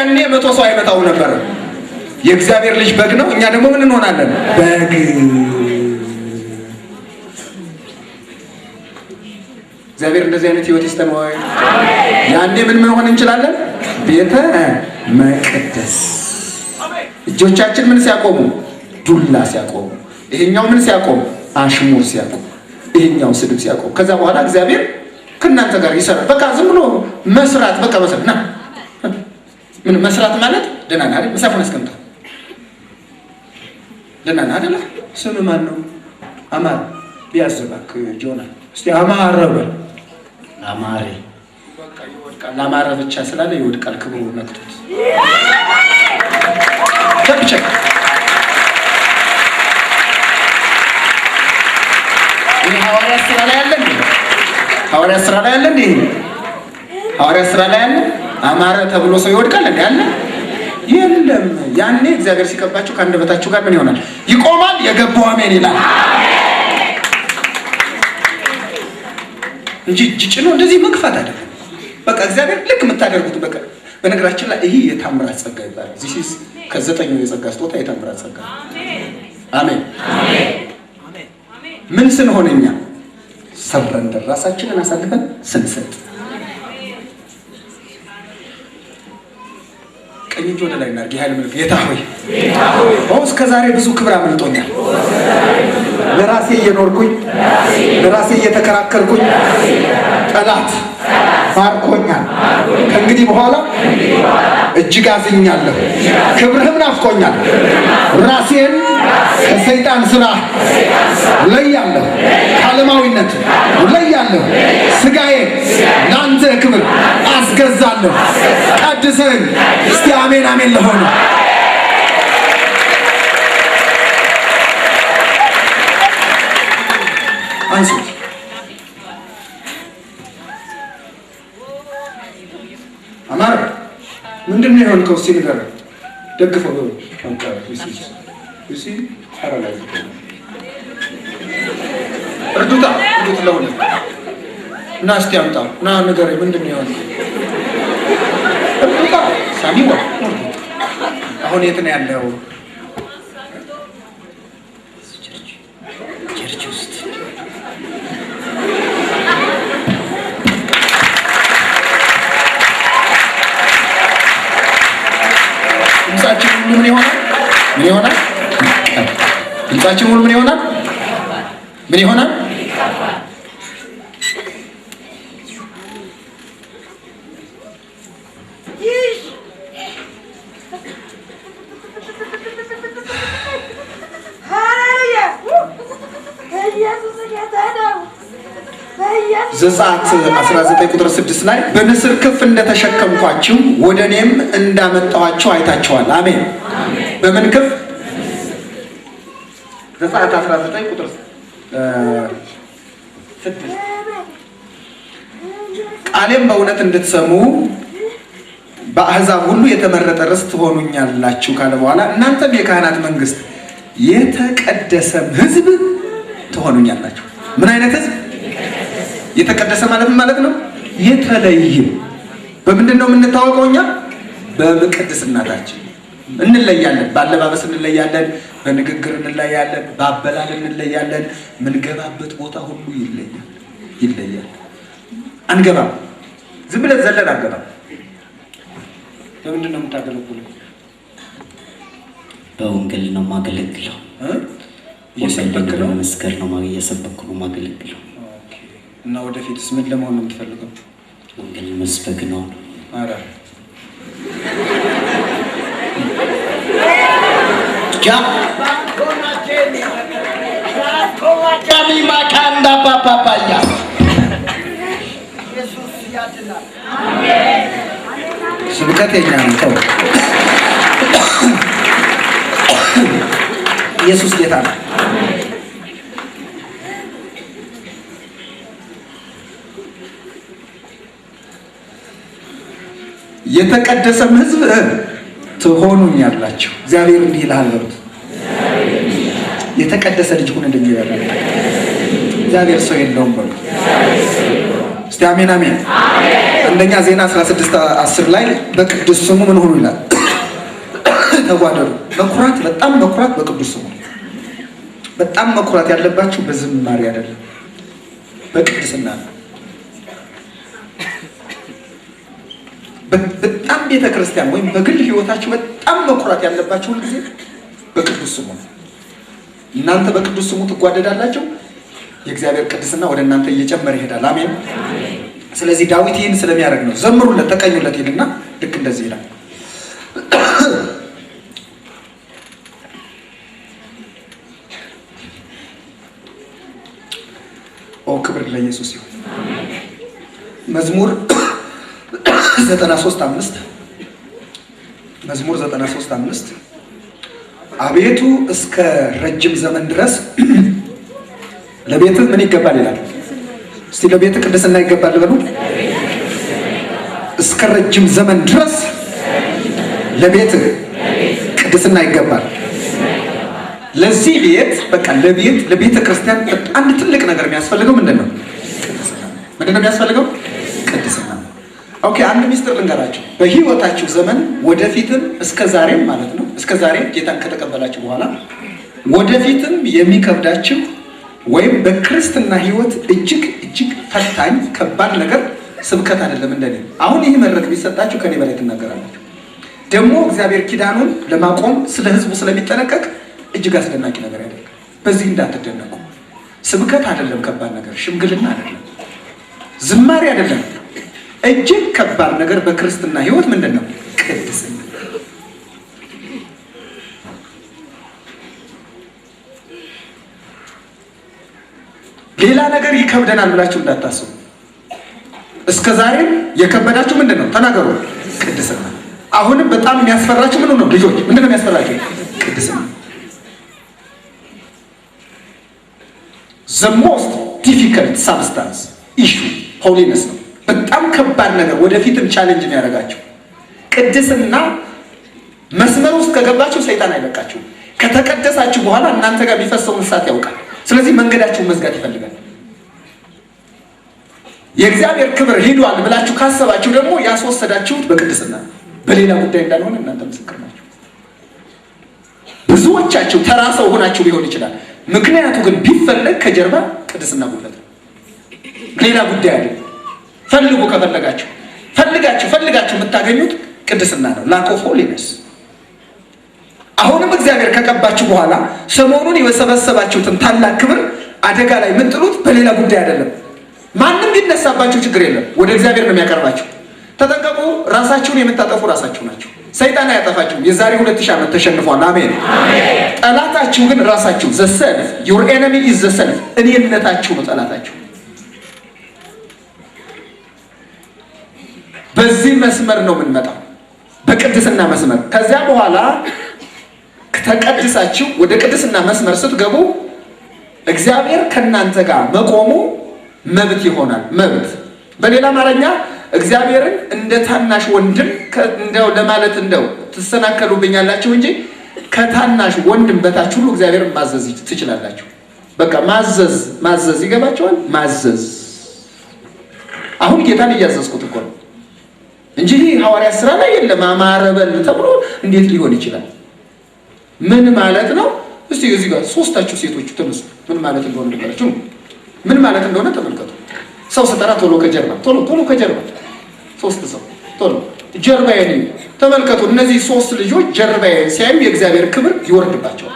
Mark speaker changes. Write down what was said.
Speaker 1: ያኔ 100 ሰው አይመጣው ነበር። የእግዚአብሔር ልጅ በግ ነው። እኛ ደግሞ ምን እንሆናለን? በግ። እግዚአብሔር እንደዚህ አይነት ህይወት ይስጠን ወይ? ያኔ ምን ሆን እንችላለን? ቤተ መቅደስ። እጆቻችን ምን ሲያቆሙ? ዱላ ሲያቆሙ። ይሄኛው ምን ሲያቆም? አሽሙር ሲያቆም። ይሄኛው ስድብ ሲያቆም። ከዛ በኋላ እግዚአብሔር ከእናንተ ጋር ይሰራል። በቃ ዝም ብሎ መስራት። በቃ መስራት ና ምን መስራት ማለት ደህና ነህ አይደል? መሳፍን አስቀምጣ ደህና ነህ አይደል? ስም ማን ነው? አማር ቢያዝባክ ጆና እስቲ አማረ በል። አማሬ በቃ ይወድቃል። አማረ ብቻ ስላለ ይወድቃል። ክብሩ ነክቶት ተብቻ ሐዋርያት ሥራ ላይ ያለ እንዴ? ሐዋርያት ሥራ ላይ ያለ እንዴ? ሐዋርያት ሥራ ላይ ያለ አማረ ተብሎ ሰው ይወድቃል እንዴ? አለ የለም። ያኔ እግዚአብሔር ሲቀባችሁ ከአንደበታችሁ ጋር ምን ይሆናል? ይቆማል። የገባው አሜን ይላል እንጂ ጭጭኖ እንደዚህ መግፋት አይደለም። በቃ እግዚአብሔር ልክ የምታደርጉት በቃ። በነገራችን ላይ ይሄ የታምራት ጸጋ ይባላል። ዚስ ከ9ኙ የጸጋ ስጦታ የታምራት ጸጋ። አሜን አሜን። ምን ስንሆነኛ ሰረንደር ራሳችንን አሳልፈን ስንሰጥ። ቀኝ እጅ ወደ ላይ እናድርግ። የኃይል ምልክት። ጌታ ሆይ እስከ ዛሬ ብዙ ክብር አመልጦኛል። ለራሴ እየኖርኩኝ ለራሴ እየተከራከርኩኝ ጠላት ማርኮኛል። ከእንግዲህ በኋላ እጅግ አዝኛለሁ። ክብርህም ናፍቆኛል። ራሴን ከሰይጣን ስራ ለያለሁ። ከዓለማዊነት ለያለሁ። ስጋዬን ለአንተ ክብር አስገዛለሁ። ቀድሰኝ። እስቲ አሜን አሜን ለሆነ አንሱት። አማር ምንድነው የሆንከው? እስቲ ንገረኝ። ደግፈው አንተ እሺ አራላይ እርዱታ ለሆነ እና እስቲ አምጣ እና ንገረኝ። ምንድነው የሆንከው? እርዱታ ሳሚዋ አሁን የት ነው ያለው? ቸርች ውስጥ። ድምጻችን ሁሉ ምን ይሆናል? ምን ይሆናል? ድምጻችን ሁሉ ምን ይሆናል? ምን ይሆናል? ዘጸአት 19 ቁጥር 6 ላይ በንስር ክንፍ እንደተሸከምኳችሁ ወደ እኔም እንዳመጣኋችሁ አይታችኋል። አሜን። በምን ክንፍ? ዘጸአት 19 ቁጥር 6 ቃሌም በእውነት እንድትሰሙ በአሕዛብ ሁሉ የተመረጠ ርስት ትሆኑኛላችሁ ካለ በኋላ እናንተም የካህናት መንግስት የተቀደሰም ሕዝብ ትሆኑኛላችሁ። ምን አይነት ሕዝብ? የተቀደሰ ማለት ምን ማለት ነው? የተለየ። በምንድን ነው የምንታወቀው? እኛ በቅድስናታችን እንለያለን። በአለባበስ እንለያለን፣ በንግግር እንለያለን፣ በአበላል እንለያለን። ምንገባበት ቦታ ሁሉ ይለያል። አንገባም። ዝም ብለን ዘለን አንገባም። በምንድን ነው የምታገለግለው?
Speaker 2: በወንጌል ነው የማገለግለው።
Speaker 1: እየሰበክ ነው?
Speaker 2: መስከር ነው እየሰበክ ነው የማገለግለው።
Speaker 1: እና ወደፊትስ ምን ለመሆን ነው የምትፈልገው?
Speaker 2: ወንጌል መስበክ ነው።
Speaker 1: አረ
Speaker 3: ማካንዳ ፓፓያ
Speaker 1: ስብከት የኛ ነው። ኢየሱስ ጌታ ነው። የተቀደሰም ሕዝብ ትሆኑኛላችሁ። እግዚአብሔር እንዲህ ይላል በሉት። የተቀደሰ ልጅ ሁን እንደሚባል እግዚአብሔር ሰው የለውም በሉት። እስቲ አሜን አሜን። አንደኛ ዜና 16:10 ላይ በቅዱስ ስሙ ምን ሆኑ ይላል? ተጓደሉ። መኩራት፣ በጣም መኩራት በቅዱስ ስሙ። በጣም መኩራት ያለባችሁ በዝማሬ አይደለም፣ በቅድስና ነው። በጣም ቤተክርስቲያን ወይም በግል ህይወታችሁ በጣም መኩራት ያለባችሁ ሁሉ ጊዜ በቅዱስ ስሙ። እናንተ በቅዱስ ስሙ ትጓደዳላችሁ፣ የእግዚአብሔር ቅድስና ወደ እናንተ እየጨመረ ይሄዳል። አሜን። ስለዚህ ዳዊት ይህን ስለሚያደርግ ነው ዘምሩለት፣ ተቀኙለት ይልና ልክ እንደዚህ ይላል። ኦ ክብር ለኢየሱስ ይሁን። መዝሙር 93:5 መዝሙር 93:5 አቤቱ እስከ ረጅም ዘመን ድረስ ለቤትህ ምን ይገባል ይላል። እስቲ ለቤትህ ቅድስና ይገባል በሉ። እስከ ረጅም ዘመን ድረስ ለቤትህ ቅድስና ይገባል። ለዚህ ቤት በቃ ለቤተ ክርስቲያን አንድ ትልቅ ነገር የሚያስፈልገው ምንድነው? ምንድነው የሚያስፈልገው? ቅድስና። ኦኬ፣ አንድ ሚስጥር ልንገራችሁ። በህይወታችሁ ዘመን ወደፊትም እስከ ዛሬም ማለት ነው፣ እስከ ዛሬ ጌታን ከተቀበላችሁ በኋላ ወደፊትም የሚከብዳችሁ ወይም በክርስትና ህይወት እጅግ ፈታኝ ከባድ ነገር ስብከት አይደለም። እንደኔ አሁን ይህ መድረክ ቢሰጣችሁ ከኔ በላይ ትናገራላችሁ። ደግሞ እግዚአብሔር ኪዳኑን ለማቆም ስለ ህዝቡ ስለሚጠነቀቅ እጅግ አስደናቂ ነገር ያደርጋል። በዚህ እንዳትደነቁ። ስብከት አይደለም ከባድ ነገር፣ ሽምግልና አይደለም፣ ዝማሬ አይደለም። እጅግ ከባድ ነገር በክርስትና ህይወት ምንድነው? ቅድስና። ሌላ ነገር ይከብደናል ብላችሁ እንዳታስቡ። እስከ ዛሬም የከበዳችሁ ምንድነው? ተናገሩ። ቅድስና። አሁንም በጣም የሚያስፈራችሁ ምን ነው? ልጆች ምንድነው የሚያስፈራችሁ? ቅድስና። the most difficult substance issue holiness ነው። በጣም ከባድ ነገር ወደፊትም ቻሌንጅ የሚያደርጋችሁ ቅድስና። መስመር ውስጥ ከገባችሁ ሰይጣን አይለቃችሁ። ከተቀደሳችሁ በኋላ እናንተ ጋር የሚፈሰውን እሳት ያውቃል። ስለዚህ መንገዳችሁን መዝጋት ይፈልጋል። የእግዚአብሔር ክብር ሄዷል ብላችሁ ካሰባችሁ ደግሞ ያስወሰዳችሁት በቅድስና በሌላ ጉዳይ እንዳልሆነ እናንተ ምስክር ናችሁ። ብዙዎቻችሁ ተራ ሰው ሆናችሁ ሊሆን ይችላል። ምክንያቱ ግን ቢፈለግ ከጀርባ ቅድስና ጉድለት ነው፣ ሌላ ጉዳይ አይደለም። ፈልጉ፣ ከፈለጋችሁ ፈልጋችሁ የምታገኙት ቅድስና ነው። lack of holiness። አሁንም እግዚአብሔር ከቀባችሁ በኋላ ሰሞኑን የሰበሰባችሁትን ታላቅ ክብር አደጋ ላይ የምጥሉት በሌላ ጉዳይ አይደለም። ማንም ቢነሳባችሁ ችግር የለም፣ ወደ እግዚአብሔር ነው የሚያቀርባችሁ። ተጠንቀቁ። ራሳችሁን የምታጠፉ ራሳችሁ ናችሁ። ሰይጣን አያጠፋችሁም። የዛሬ 2000 ዓመት ተሸንፏል። አሜን። ጠላታችሁ ግን ራሳችሁ። the self, your enemy is the self። እኔነታችሁ ነው ጠላታችሁ። በዚህ መስመር ነው የምንመጣው፣ በቅድስና መስመር። ከዚያ በኋላ ተቀድሳችሁ ወደ ቅድስና መስመር ስትገቡ እግዚአብሔር ከእናንተ ጋር መቆሙ መብት ይሆናል። መብት በሌላ አማርኛ እግዚአብሔርን እንደ ታናሽ ወንድም እንደው ለማለት እንደው ትሰናከሉብኛላችሁ እንጂ ከታናሽ ወንድም በታች ሁሉ እግዚአብሔርን ማዘዝ ትችላላችሁ። በቃ ማዘዝ ይገባቸዋል። ማዘዝ አሁን ጌታን እያዘዝኩት እኮ ነው እንጂ ሐዋርያ ሥራ ላይ የለም። አማረበል ተብሎ እንዴት ሊሆን ይችላል? ምን ማለት ነው? እስቲ እዚህ ጋር ሶስታችሁ ሴቶቹ ተነሱ። ምን ማለት እንደሆነ ልንገራችሁ። ምን ማለት እንደሆነ ተመልከቱ። ሰው ስጠራ ቶሎ ከጀርባ ሶስት ሰው ቶሎ ጀርባዬን ተመልከቱ። እነዚህ ሶስት ልጆች ጀርባዬን ሲያዩ የእግዚአብሔር ክብር ይወርድባቸዋል።